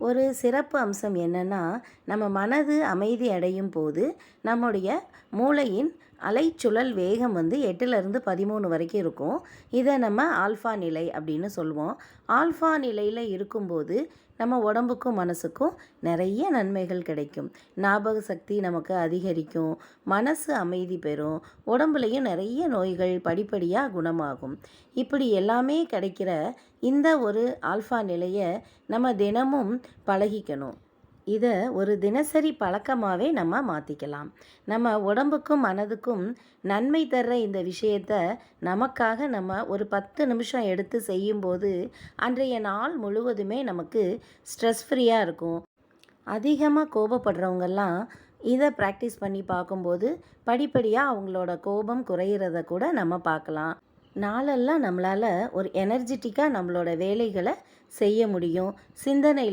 ஒரு சிறப்பு அம்சம் என்னன்னா, நம்ம மனது அமைதி அடையும் போது, நம்முடைய மூளையின் அலைச்சுழல் வேகம் வந்து 8லிருந்து 13 வரைக்கும் இருக்கும். இதை நம்ம ஆல்ஃபா நிலை அப்படின்னு சொல்லுவோம். ஆல்ஃபா நிலையில் இருக்கும்போது, நம்ம உடம்புக்கும் மனசுக்கும் நிறைய நன்மைகள் கிடைக்கும். ஞாபக சக்தி நமக்கு அதிகரிக்கும், மனசு அமைதி பெறும், உடம்புலையும் நிறைய நோய்கள் படிப்படியாக குணமாகும். இப்படி எல்லாமே கிடைக்கிற இந்த ஒரு ஆல்ஃபா நிலையை நம்ம தினமும் பழகிக்கணும். இதை ஒரு தினசரி பழக்கமாகவே நம்ம மாற்றிக்கலாம். நம்ம உடம்புக்கும் மனதுக்கும் நன்மை தர்ற இந்த விஷயத்தை நமக்காக நம்ம ஒரு 10 நிமிஷம் எடுத்து செய்யும்போது அன்றைய நாள் முழுவதுமே நமக்கு ஸ்ட்ரெஸ் ஃப்ரீயாக இருக்கும். அதிகமாக கோபப்படுறவங்கெல்லாம் இதை ப்ராக்டிஸ் பண்ணி பார்க்கும்போது படிப்படியாக அவங்களோட கோபம் குறையிறத கூட நம்ம பார்க்கலாம். நாளெல்லாம் நம்மளால் ஒரு எனர்ஜெட்டிக்காக நம்மளோட வேலைகளை செய்ய முடியும். சிந்தனை